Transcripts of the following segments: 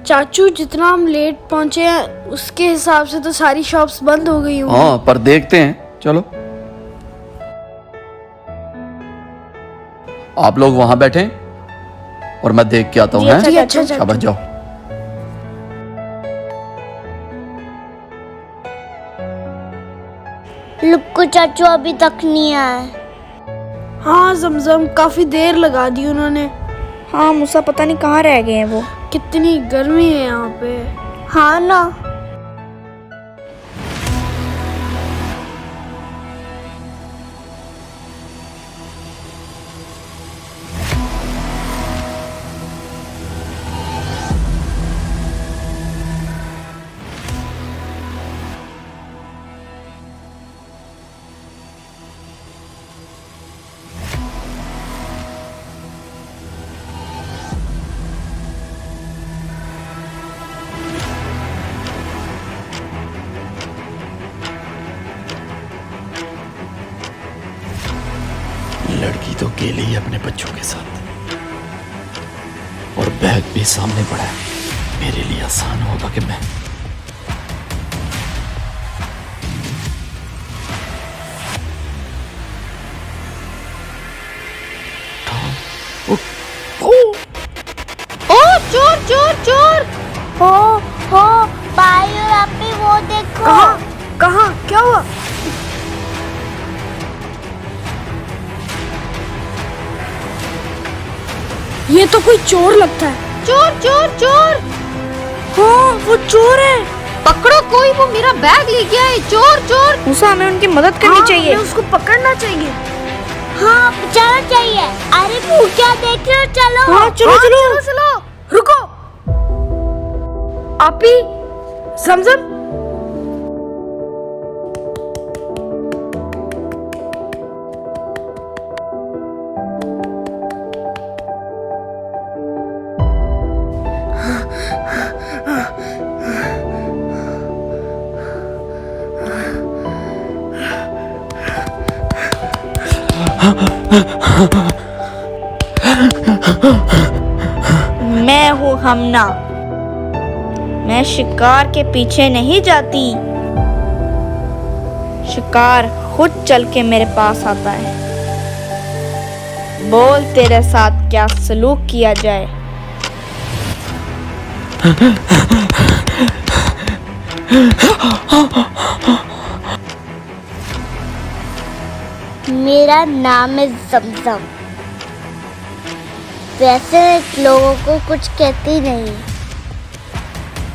चाचू जितना हम लेट पहुंचे हैं उसके हिसाब से तो सारी शॉप्स बंद हो गई होंगी। हाँ पर देखते हैं, चलो आप लोग वहां बैठे और मैं देख के आता हूँ। जी, हैं? अच्छा शाबाश जाओ। लुक्कू चाचू अभी तक नहीं आए। हाँ जमजम काफी देर लगा दी उन्होंने। हाँ मूसा पता नहीं कहाँ रह गए हैं वो। कितनी गर्मी है यहाँ पे। हाँ ना। लड़की तो अकेले ही अपने बच्चों के साथ, और बैग भी सामने पड़ा है। मेरे लिए आसान होगा कि मैं ओ चोर चोर चोर। हो भाई और आपी वो देखो। कहाँ क्या हुआ? ये तो कोई चोर लगता है। चोर चोर चोर। हाँ वो चोर है। पकड़ो कोई, वो मेरा बैग ले गया है। चोर चोर। मूसा हमें उनकी मदद करनी चाहिए। हमें उसको पकड़ना चाहिए। हाँ बचाना चाहिए। अरे भूखिया देख रहे हो, चलो। हाँ चलो चलो चलो रुको। आपी जमजम मैं हूँ हमना। मैं शिकार के पीछे नहीं जाती। शिकार खुद चल के मेरे पास आता है। बोल तेरे साथ क्या सलूक किया जाए। मेरा नाम है जमजम। वैसे लोगों को कुछ कहती नहीं।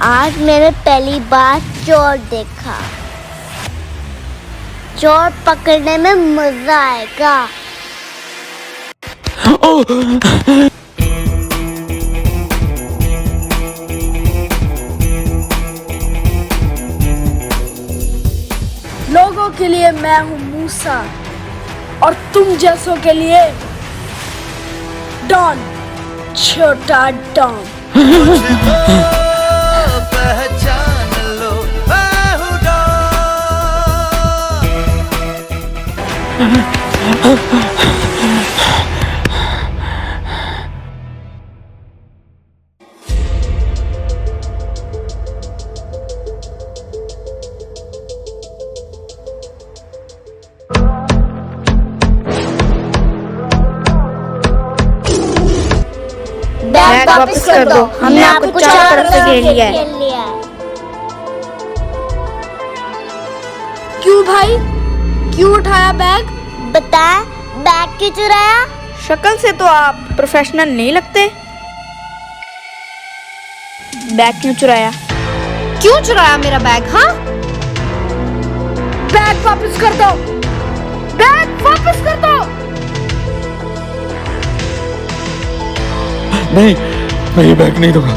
आज मैंने पहली बार चोर देखा। चोर पकड़ने में मजा आएगा। लोगों के लिए मैं हूँ मूसा और तुम जैसों के लिए डॉन, छोटा डॉन। पहचान लो मैं हूँ डॉन। बैग वापस कर दो। हमने आपको चारों तरफ से घेर लिया है। क्यों भाई, क्यों उठाया बैग? बता, बैग क्यों चुराया? शक्ल से तो आप प्रोफेशनल नहीं लगते। बैग क्यों चुराया? क्यों चुराया मेरा बैग? हाँ बैग वापस कर दो, बैग वापस कर दो। नहीं, मैं ये बैग नहीं दूंगा।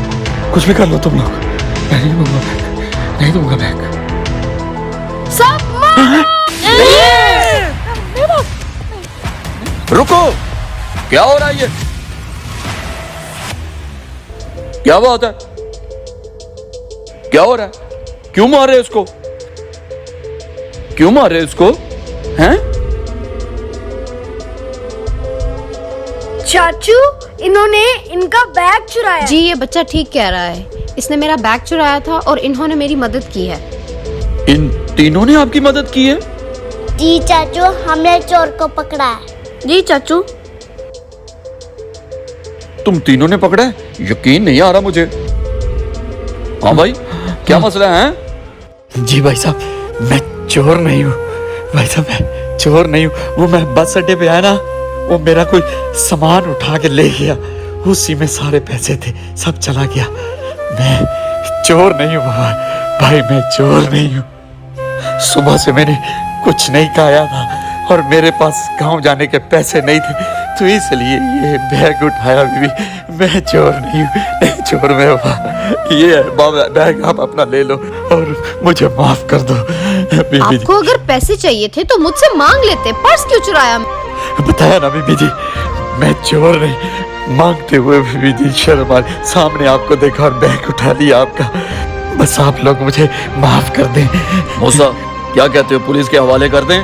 कुछ भी कर लो तुम लोग, मैं नहीं दूंगा बैग, नहीं दूंगा बैग। सब रुको, क्या हो रहा है ये? क्या बात है? क्या हो रहा है? क्यों मार रहे इसको? क्यों मार रहे इसको? हैं? चाचू, इन्होंने इनका बैग चुराया। जी ये बच्चा ठीक कह रहा है, इसने मेरा बैग चुराया था और इन्होंने मेरी मदद की है। इन तीनों ने आपकी मदद की है? जी चाचू, हमने चोर को पकड़ा है। जी चाचू। तुम तीनों ने पकड़ा है? यकीन नहीं आ रहा मुझे। हाँ भाई, क्या मसला है? जी भाई साहब, मैं चोर नहीं हूँ। भाई साहब, मैं चोर नहीं हूँ। वो मैं बस अड्डे पे आया ना, वो मेरा कोई सामान उठा के ले गया, उसी में सारे पैसे थे, सब चला गया। मैं चोर नहीं हूँ बाबा, भाई मैं चोर नहीं हूँ। सुबह से मैंने कुछ नहीं खाया था और मेरे पास गांव जाने के पैसे नहीं थे, तो इसलिए ये बैग उठाया। बीबी, मैं चोर नहीं हूँ, नहीं चोर मैं बाबा। ये है बाबा, बैग आप अपना ले लो और मुझे माफ कर दो बीबी जी। आपको अगर पैसे चाहिए थे तो मुझसे मांग लेते, पर्स क्यों चुराया? बताया ना बीबी जी, मैं चोर नहीं। मांगते हुए बीबी जी शर्म आ रही। सामने आपको देखा और बैग उठा लिया आपका। बस आप लोग मुझे माफ कर दें। मूसा, क्या कहते हो, पुलिस के हवाले कर दें?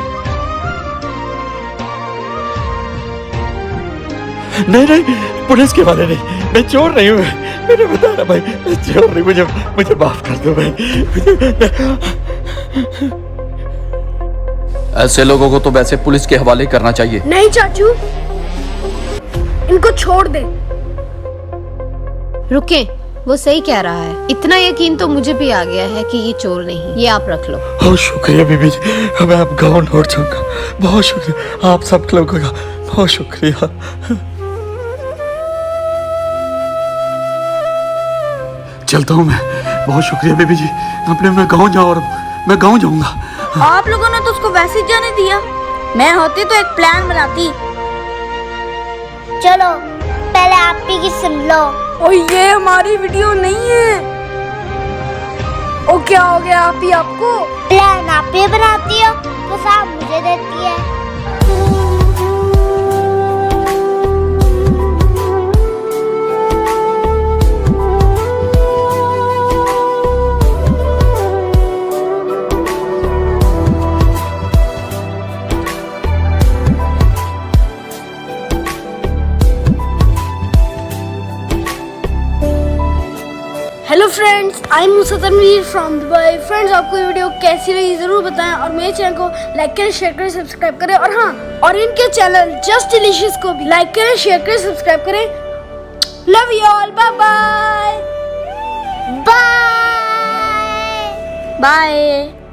नहीं नहीं, पुलिस के वाले नहीं, मैं चोर नहीं हूँ। मैंने बताया ना भाई, मैं चोर नहीं। मुझे माफ कर दो भाई। ऐसे लोगों को तो वैसे पुलिस के हवाले करना चाहिए। नहीं चाचू, इनको छोड़ दे। रुके, वो सही कह रहा है। इतना यकीन तो मुझे भी आ गया है कि ये चोर नहीं। ये आप रख लो। बहुत शुक्रिया बीबी जी, मैं अब गाँव लौट जाऊंगा। बहुत शुक्रिया आप सब लोगों का, बहुत शुक्रिया। चलता हूँ मैं। बहुत शुक्रिया बीबी जी, अपने मैं गाँव जाऊँ और मैं गाँव जाऊंगा। आप लोगों ने तो उसको वैसे ही जाने दिया। मैं होती तो एक प्लान बनाती। चलो पहले आप ही की सुन लो। और ये हमारी वीडियो नहीं है। ओ क्या हो गया आप ही आपको? प्लान आप ही बनाती हो तो साहब मुझे देती है। Hello friends, I am Musa Tanveer from Dubai. Friends, आपको ये वीडियो कैसी लगी जरूर बताएं और मेरे चैनल को लाइक करें, शेयर करें, सब्सक्राइब करें। और हाँ, और इनके चैनल जस्ट डिलीशियस को भी लाइक करें, शेयर करें, सब्सक्राइब करें। Love you all, bye bye bye bye.